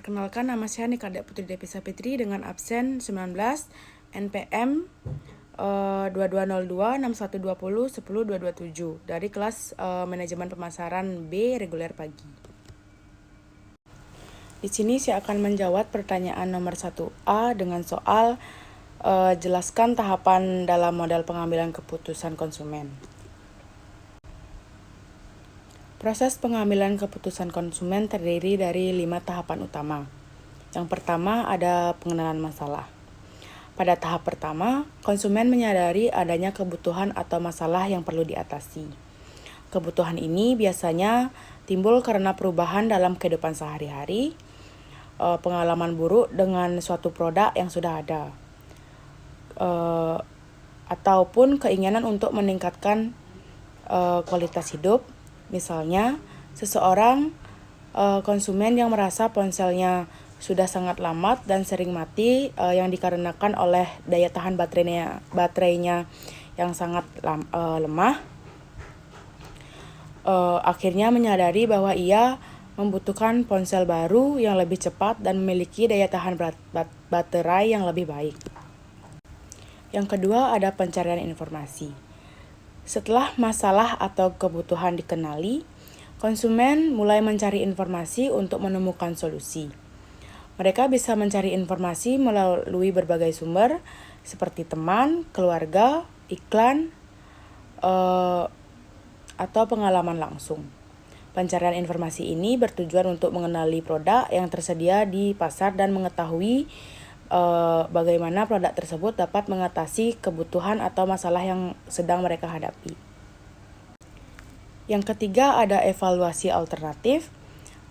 Perkenalkan, nama saya Nikada Putri Devi Sapitri dengan absen 19 NPM 2202-6120-10227 dari kelas Manajemen Pemasaran B reguler pagi. Di sini saya akan menjawab pertanyaan nomor 1A dengan soal jelaskan tahapan dalam model pengambilan keputusan konsumen. Proses pengambilan keputusan konsumen terdiri dari 5 tahapan utama. Yang pertama ada pengenalan masalah. Pada tahap pertama, konsumen menyadari adanya kebutuhan atau masalah yang perlu diatasi. Kebutuhan ini biasanya timbul karena perubahan dalam kehidupan sehari-hari, pengalaman buruk dengan suatu produk yang sudah ada, ataupun keinginan untuk meningkatkan kualitas hidup. Misalnya, seseorang konsumen yang merasa ponselnya sudah sangat lambat dan sering mati yang dikarenakan oleh daya tahan baterainya yang sangat lemah, akhirnya menyadari bahwa ia membutuhkan ponsel baru yang lebih cepat dan memiliki daya tahan baterai yang lebih baik. Yang kedua ada pencarian informasi. Setelah masalah atau kebutuhan dikenali, konsumen mulai mencari informasi untuk menemukan solusi. Mereka bisa mencari informasi melalui berbagai sumber seperti teman, keluarga, iklan, atau pengalaman langsung. Pencarian informasi ini bertujuan untuk mengenali produk yang tersedia di pasar dan mengetahui bagaimana produk tersebut dapat mengatasi kebutuhan atau masalah yang sedang mereka hadapi. Yang ketiga ada evaluasi alternatif.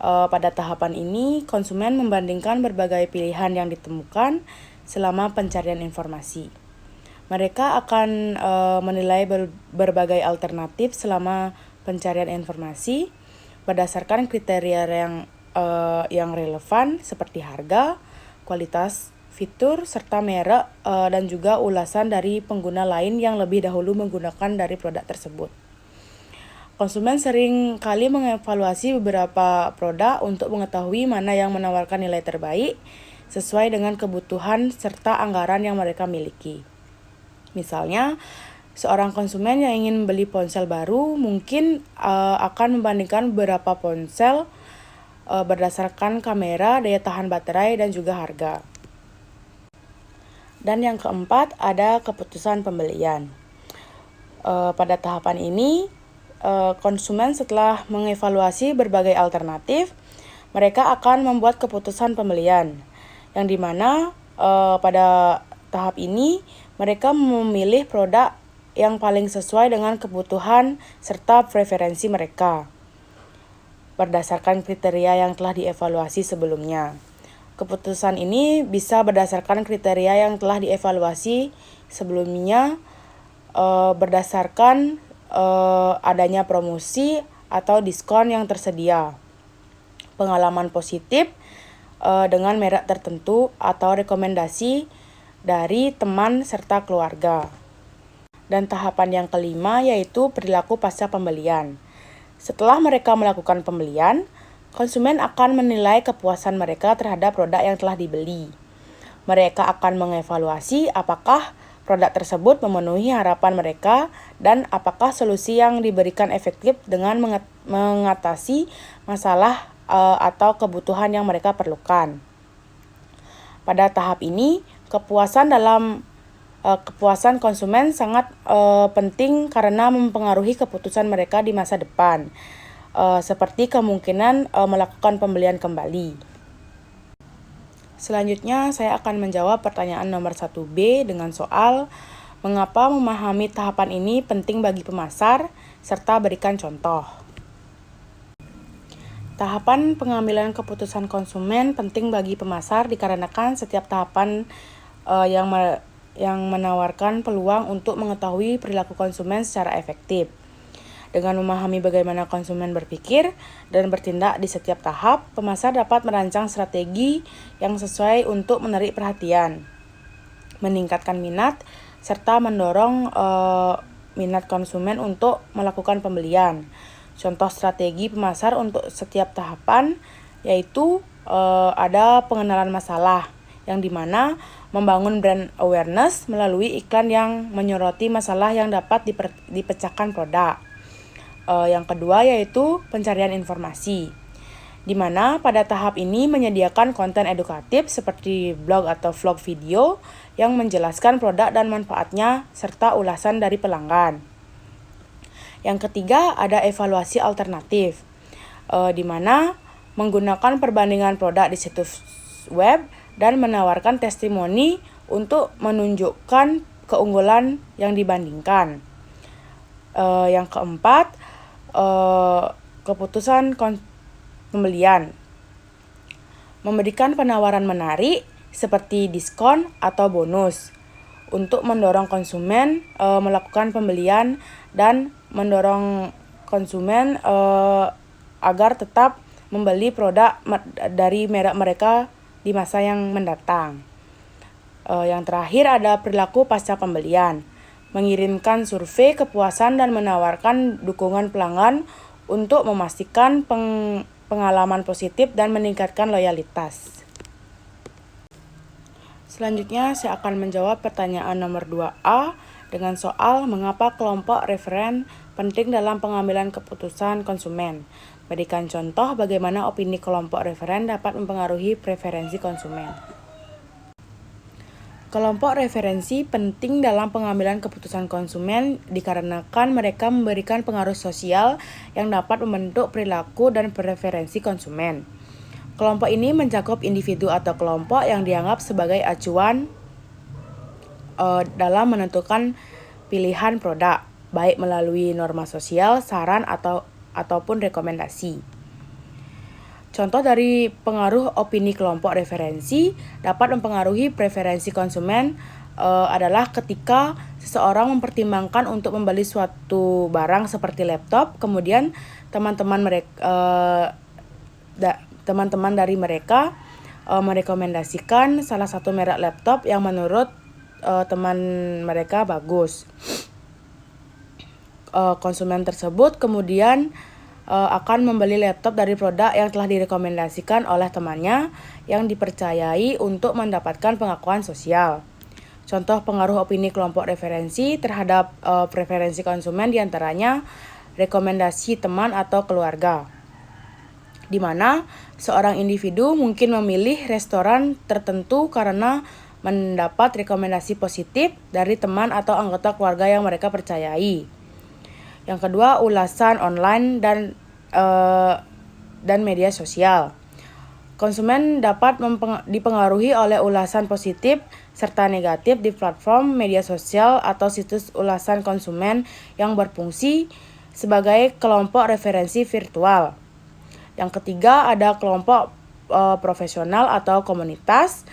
Pada tahapan ini, konsumen membandingkan berbagai pilihan yang ditemukan selama pencarian informasi. Mereka akan menilai berbagai alternatif selama pencarian informasi berdasarkan kriteria yang relevan seperti harga, kualitas, fitur, serta merek, dan juga ulasan dari pengguna lain yang lebih dahulu menggunakan dari produk tersebut. Konsumen sering kali mengevaluasi beberapa produk untuk mengetahui mana yang menawarkan nilai terbaik sesuai dengan kebutuhan serta anggaran yang mereka miliki. Misalnya, seorang konsumen yang ingin beli ponsel baru mungkin akan membandingkan beberapa ponsel berdasarkan kamera, daya tahan baterai, dan juga harga. Dan yang keempat ada keputusan pembelian. Pada tahapan ini, konsumen setelah mengevaluasi berbagai alternatif, mereka akan membuat keputusan pembelian, yang dimana pada tahap ini mereka memilih produk yang paling sesuai dengan kebutuhan serta preferensi mereka berdasarkan kriteria yang telah dievaluasi sebelumnya. Keputusan ini bisa berdasarkan kriteria yang telah dievaluasi sebelumnya berdasarkan adanya promosi atau diskon yang tersedia, pengalaman positif dengan merek tertentu atau rekomendasi dari teman serta keluarga. Dan tahapan yang kelima yaitu perilaku pasca pembelian. Setelah mereka melakukan pembelian, konsumen akan menilai kepuasan mereka terhadap produk yang telah dibeli. Mereka akan mengevaluasi apakah produk tersebut memenuhi harapan mereka dan apakah solusi yang diberikan efektif dengan mengatasi masalah atau kebutuhan yang mereka perlukan. Pada tahap ini, kepuasan konsumen sangat penting karena mempengaruhi keputusan mereka di masa depan, seperti kemungkinan melakukan pembelian kembali. Selanjutnya, saya akan menjawab pertanyaan nomor 1B dengan soal mengapa memahami tahapan ini penting bagi pemasar, serta berikan contoh. Tahapan pengambilan keputusan konsumen penting bagi pemasar dikarenakan setiap tahapan yang menawarkan peluang untuk mengetahui perilaku konsumen secara efektif. Dengan memahami bagaimana konsumen berpikir dan bertindak di setiap tahap, pemasar dapat merancang strategi yang sesuai untuk menarik perhatian, meningkatkan minat, serta mendorong minat konsumen untuk melakukan pembelian. Contoh strategi pemasar untuk setiap tahapan yaitu ada pengenalan masalah, yang dimana membangun brand awareness melalui iklan yang menyoroti masalah yang dapat dipecahkan produk. Yang kedua yaitu pencarian informasi, di mana pada tahap ini menyediakan konten edukatif seperti blog atau vlog video yang menjelaskan produk dan manfaatnya serta ulasan dari pelanggan. Yang ketiga ada evaluasi alternatif, di mana menggunakan perbandingan produk di situs web dan menawarkan testimoni untuk menunjukkan keunggulan yang dibandingkan. Yang keempat, keputusan pembelian. Memberikan penawaran menarik seperti diskon atau bonus untuk mendorong konsumen melakukan pembelian dan mendorong konsumen agar tetap membeli produk dari merek mereka di masa yang mendatang. Yang terakhir ada perilaku pasca pembelian. Mengirimkan survei kepuasan dan menawarkan dukungan pelanggan untuk memastikan pengalaman positif dan meningkatkan loyalitas. Selanjutnya saya akan menjawab pertanyaan nomor 2A dengan soal mengapa kelompok referen penting dalam pengambilan keputusan konsumen. Berikan contoh bagaimana opini kelompok referen dapat mempengaruhi preferensi konsumen. Kelompok referensi penting dalam pengambilan keputusan konsumen dikarenakan mereka memberikan pengaruh sosial yang dapat membentuk perilaku dan preferensi konsumen. Kelompok ini mencakup individu atau kelompok yang dianggap sebagai acuan dalam menentukan pilihan produk, baik melalui norma sosial, saran, ataupun rekomendasi. Contoh dari pengaruh opini kelompok referensi dapat mempengaruhi preferensi konsumen adalah ketika seseorang mempertimbangkan untuk membeli suatu barang seperti laptop, kemudian teman-teman dari mereka merekomendasikan salah satu merek laptop yang menurut teman mereka bagus. Konsumen tersebut kemudian akan membeli laptop dari produk yang telah direkomendasikan oleh temannya yang dipercayai untuk mendapatkan pengakuan sosial. Contoh pengaruh opini kelompok referensi terhadap preferensi konsumen diantaranya rekomendasi teman atau keluarga, di mana seorang individu mungkin memilih restoran tertentu karena mendapat rekomendasi positif dari teman atau anggota keluarga yang mereka percayai. Yang kedua, ulasan online dan media sosial. Konsumen dapat dipengaruhi oleh ulasan positif serta negatif di platform media sosial atau situs ulasan konsumen yang berfungsi sebagai kelompok referensi virtual. Yang ketiga, ada kelompok profesional atau komunitas,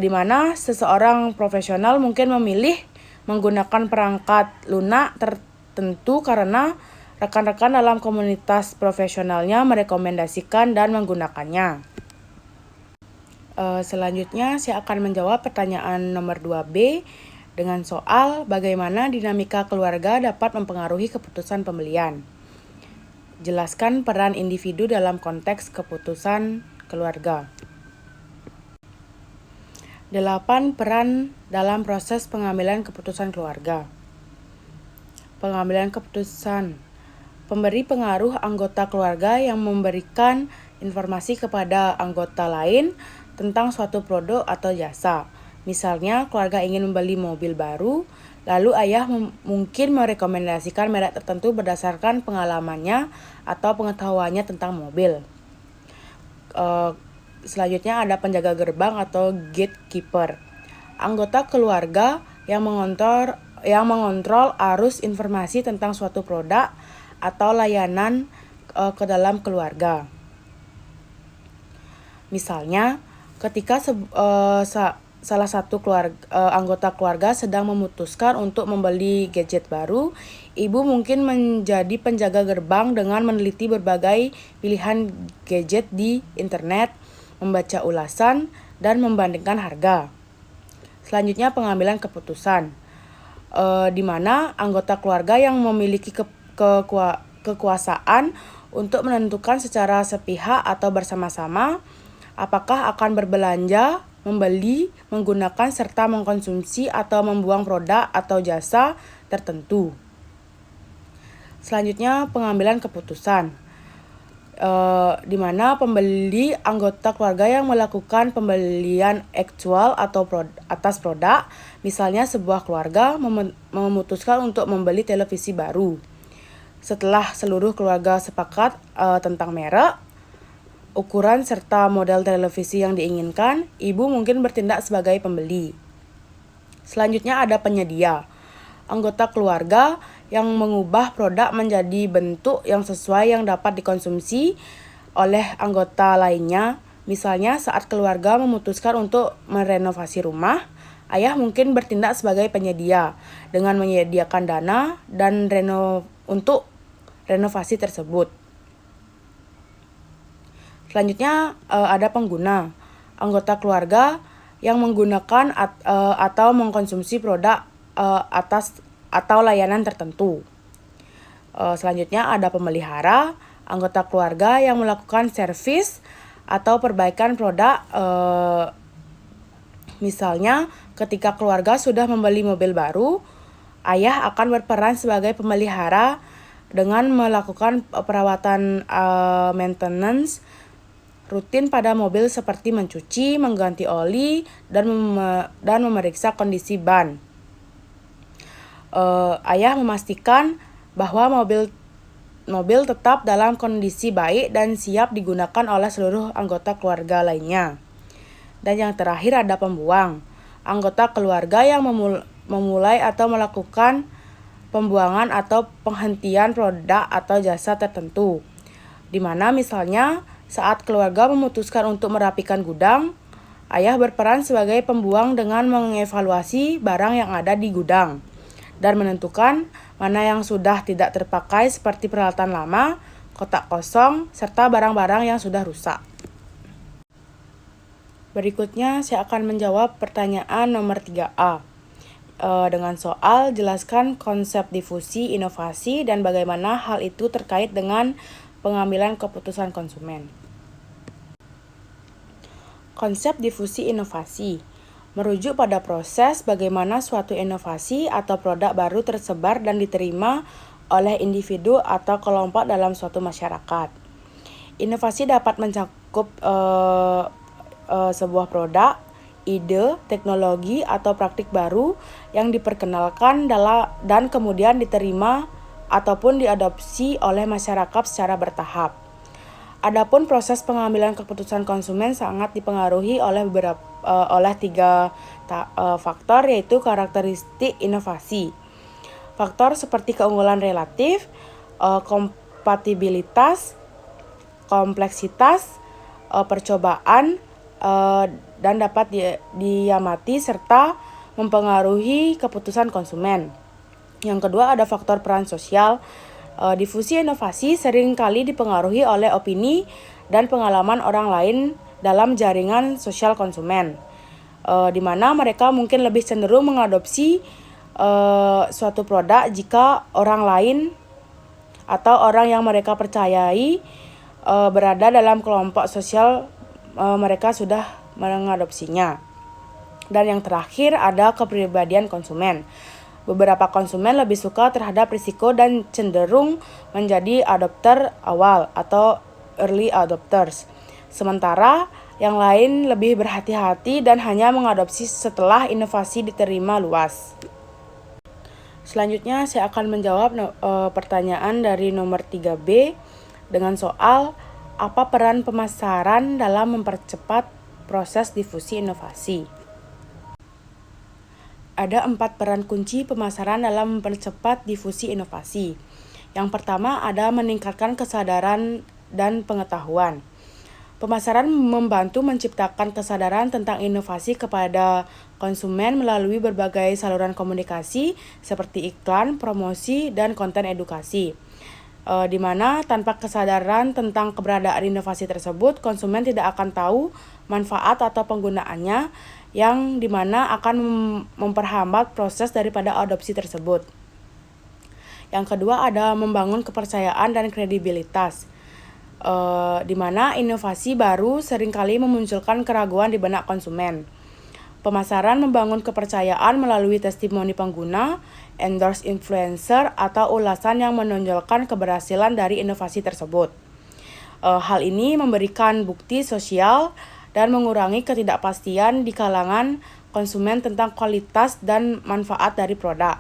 di mana seseorang profesional mungkin memilih menggunakan perangkat lunak tertentu karena rekan-rekan dalam komunitas profesionalnya merekomendasikan dan menggunakannya. Selanjutnya saya akan menjawab pertanyaan nomor 2B dengan soal bagaimana dinamika keluarga dapat mempengaruhi keputusan pembelian. Jelaskan peran individu dalam konteks keputusan keluarga. 8 peran dalam proses pengambilan keputusan keluarga. Pengambilan keputusan. Pemberi pengaruh anggota keluarga yang memberikan informasi kepada anggota lain tentang suatu produk atau jasa. Misalnya, keluarga ingin membeli mobil baru, lalu ayah mungkin merekomendasikan merek tertentu berdasarkan pengalamannya atau pengetahuannya tentang mobil. Selanjutnya ada penjaga gerbang atau gatekeeper. Anggota keluarga yang mengontrol arus informasi tentang suatu produk atau layanan ke dalam keluarga. Misalnya, ketika salah satu anggota keluarga sedang memutuskan untuk membeli gadget baru, ibu mungkin menjadi penjaga gerbang dengan meneliti berbagai pilihan gadget di internet, membaca ulasan, dan membandingkan harga. Selanjutnya, pengambilan keputusan, di mana anggota keluarga yang memiliki kekuasaan untuk menentukan secara sepihak atau bersama-sama apakah akan berbelanja, membeli, menggunakan, serta mengkonsumsi atau membuang produk atau jasa tertentu. Selanjutnya, pengambilan keputusan, di mana pembeli anggota keluarga yang melakukan pembelian aktual atau atas produk, misalnya sebuah keluarga memutuskan untuk membeli televisi baru. Setelah seluruh keluarga sepakat tentang merek, ukuran, serta model televisi yang diinginkan, ibu mungkin bertindak sebagai pembeli. Selanjutnya ada penyedia, anggota keluarga yang mengubah produk menjadi bentuk yang sesuai yang dapat dikonsumsi oleh anggota lainnya. Misalnya saat keluarga memutuskan untuk merenovasi rumah, ayah mungkin bertindak sebagai penyedia dengan menyediakan dana dan untuk renovasi tersebut. Selanjutnya ada pengguna, anggota keluarga yang menggunakan atau mengkonsumsi produk atau layanan tertentu. Selanjutnya ada pemelihara, anggota keluarga yang melakukan servis atau perbaikan produk. Misalnya ketika keluarga sudah membeli mobil baru, ayah akan berperan sebagai pemelihara dengan melakukan perawatan maintenance rutin pada mobil seperti mencuci, mengganti oli, dan memeriksa kondisi ban. Ayah memastikan bahwa mobil tetap dalam kondisi baik dan siap digunakan oleh seluruh anggota keluarga lainnya. Dan yang terakhir ada pembuang, anggota keluarga yang memulai atau melakukan pembuangan atau penghentian produk atau jasa tertentu, di mana misalnya saat keluarga memutuskan untuk merapikan gudang, ayah berperan sebagai pembuang dengan mengevaluasi barang yang ada di gudang dan menentukan mana yang sudah tidak terpakai seperti peralatan lama, kotak kosong, serta barang-barang yang sudah rusak. Berikutnya saya akan menjawab pertanyaan nomor 3A. Dengan soal, jelaskan konsep difusi inovasi dan bagaimana hal itu terkait dengan pengambilan keputusan konsumen. Konsep difusi inovasi merujuk pada proses bagaimana suatu inovasi atau produk baru tersebar dan diterima oleh individu atau kelompok dalam suatu masyarakat. Inovasi dapat mencakup sebuah produk, ide, teknologi, atau praktik baru yang diperkenalkan dan kemudian diterima ataupun diadopsi oleh masyarakat secara bertahap. Adapun proses pengambilan keputusan konsumen sangat dipengaruhi oleh tiga faktor, yaitu karakteristik inovasi. Faktor seperti keunggulan relatif, kompatibilitas, kompleksitas, percobaan, dan dapat diamati serta mempengaruhi keputusan konsumen. Yang kedua ada faktor peran sosial. Difusi inovasi seringkali dipengaruhi oleh opini dan pengalaman orang lain dalam jaringan sosial konsumen, di mana mereka mungkin lebih cenderung mengadopsi suatu produk jika orang lain atau orang yang mereka percayai berada dalam kelompok sosial mereka sudah mengadopsinya. Dan yang terakhir ada kepribadian konsumen. Beberapa konsumen lebih suka terhadap risiko dan cenderung menjadi adopter awal atau early adopters. Sementara yang lain lebih berhati-hati dan hanya mengadopsi setelah inovasi diterima luas. Selanjutnya saya akan menjawab pertanyaan dari nomor 3B dengan soal apa peran pemasaran dalam mempercepat proses difusi inovasi. Ada 4 peran kunci pemasaran dalam mempercepat difusi inovasi. Yang pertama ada meningkatkan kesadaran dan pengetahuan. Pemasaran membantu menciptakan kesadaran tentang inovasi kepada konsumen melalui berbagai saluran komunikasi seperti iklan, promosi, dan konten edukasi. Di mana tanpa kesadaran tentang keberadaan inovasi tersebut, konsumen tidak akan tahu manfaat atau penggunaannya, yang dimana akan memperhambat proses daripada adopsi tersebut. Yang kedua ada membangun kepercayaan dan kredibilitas. di mana inovasi baru seringkali memunculkan keraguan di benak konsumen. Pemasaran membangun kepercayaan melalui testimoni pengguna, endorse influencer, atau ulasan yang menonjolkan keberhasilan dari inovasi tersebut. Hal ini memberikan bukti sosial dan mengurangi ketidakpastian di kalangan konsumen tentang kualitas dan manfaat dari produk.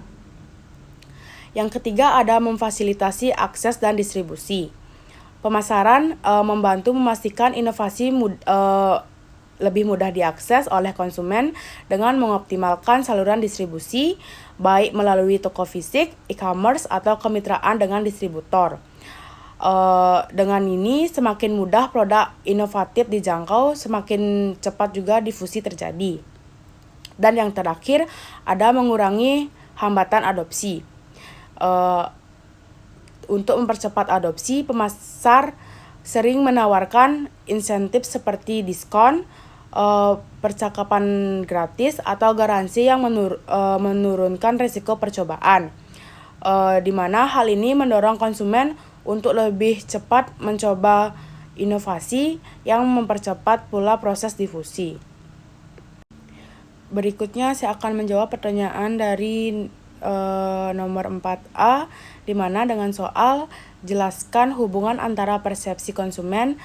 Yang ketiga ada memfasilitasi akses dan distribusi. Pemasaran membantu memastikan inovasi lebih mudah diakses oleh konsumen dengan mengoptimalkan saluran distribusi, baik melalui toko fisik, e-commerce, atau kemitraan dengan distributor. Dengan ini semakin mudah produk inovatif dijangkau, semakin cepat juga difusi terjadi. Dan yang terakhir ada mengurangi hambatan adopsi. Untuk mempercepat adopsi, pemasar sering menawarkan insentif seperti diskon, percakapan gratis, atau garansi yang menurunkan risiko percobaan. Di mana hal ini mendorong konsumen untuk lebih cepat mencoba inovasi yang mempercepat pula proses difusi. Berikutnya saya akan menjawab pertanyaan dari nomor 4A, di mana dengan soal jelaskan hubungan antara persepsi konsumen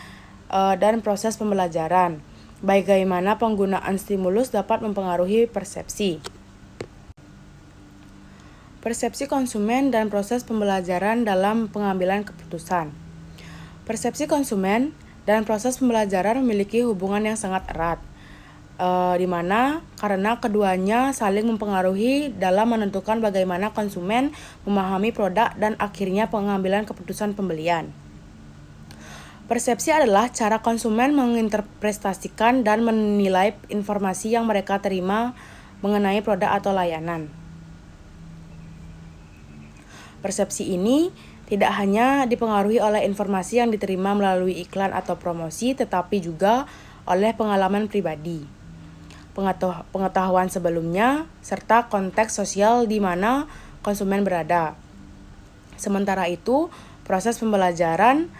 dan proses pembelajaran. Bagaimana penggunaan stimulus dapat mempengaruhi persepsi. Persepsi konsumen dan proses pembelajaran dalam pengambilan keputusan. Persepsi konsumen dan proses pembelajaran memiliki hubungan yang sangat erat, di mana karena keduanya saling mempengaruhi dalam menentukan bagaimana konsumen memahami produk dan akhirnya pengambilan keputusan pembelian. Persepsi adalah cara konsumen menginterpretasikan dan menilai informasi yang mereka terima mengenai produk atau layanan. Persepsi ini tidak hanya dipengaruhi oleh informasi yang diterima melalui iklan atau promosi, tetapi juga oleh pengalaman pribadi, pengetahuan sebelumnya, serta konteks sosial di mana konsumen berada. Sementara itu, proses pembelajaran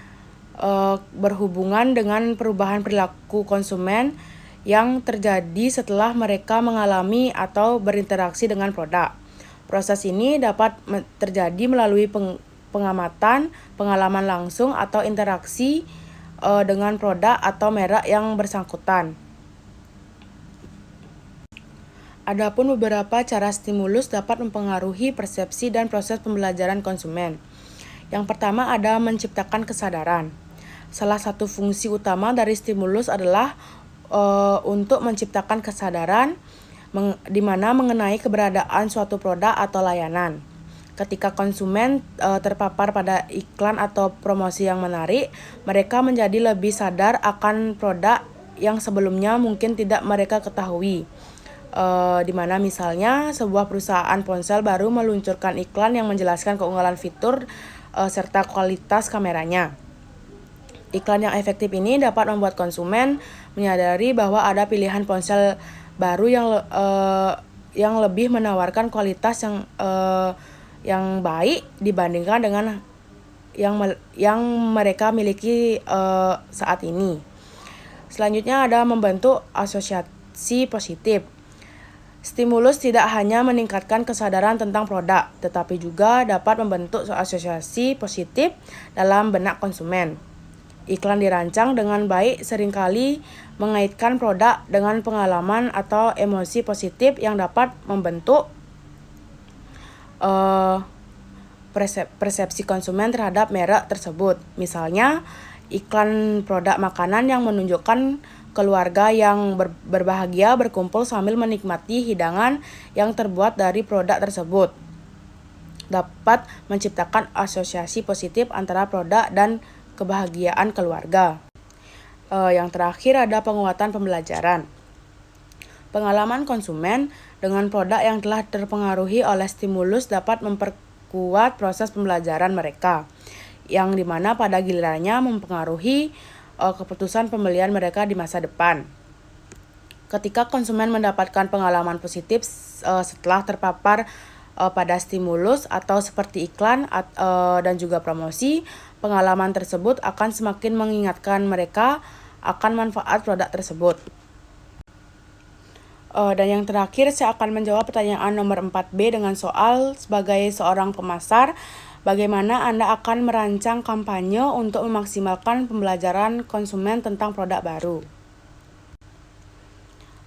berhubungan dengan perubahan perilaku konsumen yang terjadi setelah mereka mengalami atau berinteraksi dengan produk. Proses ini dapat terjadi melalui pengamatan, pengalaman langsung, atau interaksi dengan produk atau merek yang bersangkutan. Adapun beberapa cara stimulus dapat mempengaruhi persepsi dan proses pembelajaran konsumen. Yang pertama ada menciptakan kesadaran. Salah satu fungsi utama dari stimulus adalah untuk menciptakan kesadaran di mana mengenai keberadaan suatu produk atau layanan. Ketika konsumen terpapar pada iklan atau promosi yang menarik, mereka menjadi lebih sadar akan produk yang sebelumnya mungkin tidak mereka ketahui. Di mana misalnya sebuah perusahaan ponsel baru meluncurkan iklan yang menjelaskan keunggulan fitur serta kualitas kameranya. Iklan yang efektif ini dapat membuat konsumen menyadari bahwa ada pilihan ponsel baru yang lebih menawarkan kualitas yang baik dibandingkan dengan yang mereka miliki saat ini. Selanjutnya ada membentuk asosiasi positif. Stimulus tidak hanya meningkatkan kesadaran tentang produk, tetapi juga dapat membentuk asosiasi positif dalam benak konsumen. Iklan dirancang dengan baik seringkali mengaitkan produk dengan pengalaman atau emosi positif yang dapat membentuk persepsi konsumen terhadap merek tersebut. Misalnya, iklan produk makanan yang menunjukkan keluarga yang berbahagia berkumpul sambil menikmati hidangan yang terbuat dari produk tersebut dapat menciptakan asosiasi positif antara produk dan kebahagiaan keluarga. Yang terakhir ada penguatan pembelajaran. Pengalaman konsumen dengan produk yang telah terpengaruhi oleh stimulus dapat memperkuat proses pembelajaran mereka, yang dimana pada gilirannya mempengaruhi keputusan pembelian mereka di masa depan. Ketika konsumen mendapatkan pengalaman positif setelah terpapar pada stimulus atau seperti iklan dan juga promosi, pengalaman tersebut akan semakin mengingatkan mereka akan manfaat produk tersebut. Dan yang terakhir, saya akan menjawab pertanyaan nomor 4B dengan soal sebagai seorang pemasar, bagaimana Anda akan merancang kampanye untuk memaksimalkan pembelajaran konsumen tentang produk baru.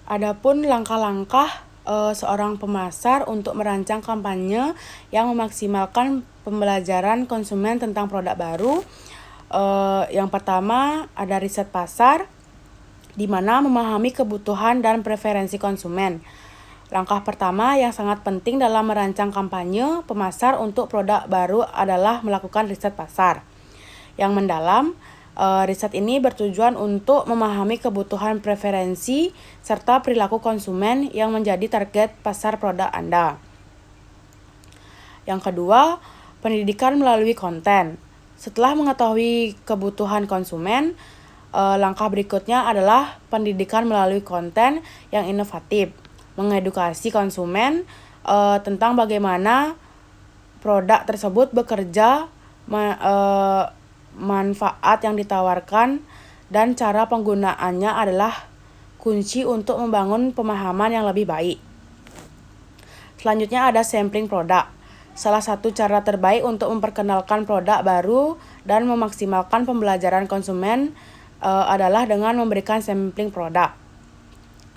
Adapun langkah-langkah seorang pemasar untuk merancang kampanye yang memaksimalkan pembelajaran konsumen tentang produk baru. Yang pertama ada riset pasar, di mana memahami kebutuhan dan preferensi konsumen. Langkah pertama yang sangat penting dalam merancang kampanye pemasar untuk produk baru adalah melakukan riset pasar yang mendalam. Riset ini bertujuan untuk memahami kebutuhan, preferensi, serta perilaku konsumen yang menjadi target pasar produk Anda. Yang kedua, pendidikan melalui konten. Setelah mengetahui kebutuhan konsumen, langkah berikutnya adalah pendidikan melalui konten yang inovatif, mengedukasi konsumen tentang bagaimana produk tersebut bekerja, manfaat yang ditawarkan, dan cara penggunaannya adalah kunci untuk membangun pemahaman yang lebih baik. Selanjutnya ada sampling produk. Salah satu cara terbaik untuk memperkenalkan produk baru dan memaksimalkan pembelajaran konsumen adalah dengan memberikan sampling produk,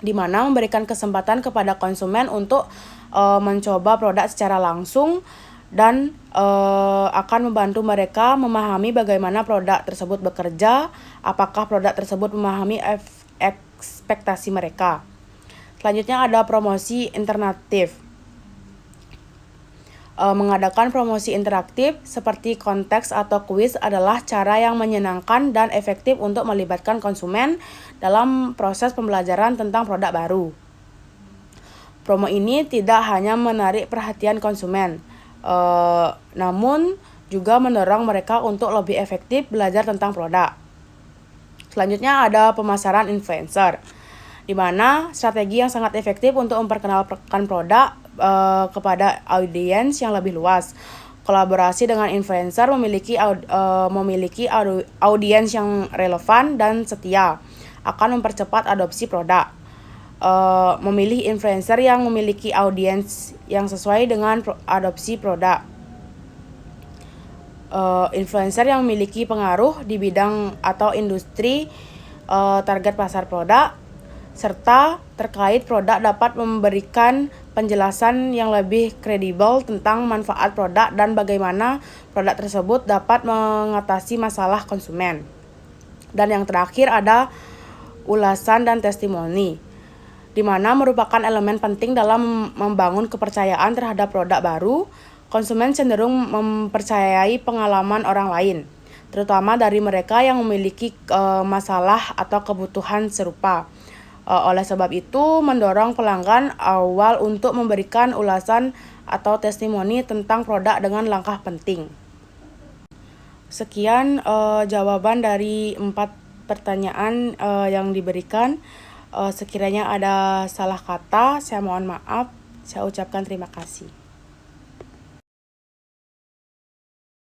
di mana memberikan kesempatan kepada konsumen untuk mencoba produk secara langsung dan akan membantu mereka memahami bagaimana produk tersebut bekerja, apakah produk tersebut memahami ekspektasi mereka. Selanjutnya ada promosi interaktif. Mengadakan promosi interaktif seperti konteks atau kuis adalah cara yang menyenangkan dan efektif untuk melibatkan konsumen dalam proses pembelajaran tentang produk baru. Promo ini tidak hanya menarik perhatian konsumen, namun juga mendorong mereka untuk lebih efektif belajar tentang produk. Selanjutnya ada pemasaran influencer, di mana strategi yang sangat efektif untuk memperkenalkan produk kepada audiens yang lebih luas. Kolaborasi dengan influencer memiliki audiens yang relevan dan setia, akan mempercepat adopsi produk. Memilih influencer yang memiliki audiens yang sesuai dengan adopsi produk. Influencer yang memiliki pengaruh di bidang atau industri target pasar produk, serta terkait produk dapat memberikan penjelasan yang lebih kredibel tentang manfaat produk dan bagaimana produk tersebut dapat mengatasi masalah konsumen. Dan yang terakhir ada ulasan dan testimoni, di mana merupakan elemen penting dalam membangun kepercayaan terhadap produk baru. Konsumen cenderung mempercayai pengalaman orang lain, terutama dari mereka yang memiliki masalah atau kebutuhan serupa. Oleh sebab itu, mendorong pelanggan awal untuk memberikan ulasan atau testimoni tentang produk dengan langkah penting. Sekian jawaban dari 4 pertanyaan yang diberikan. Sekiranya ada salah kata, saya mohon maaf. Saya ucapkan terima kasih.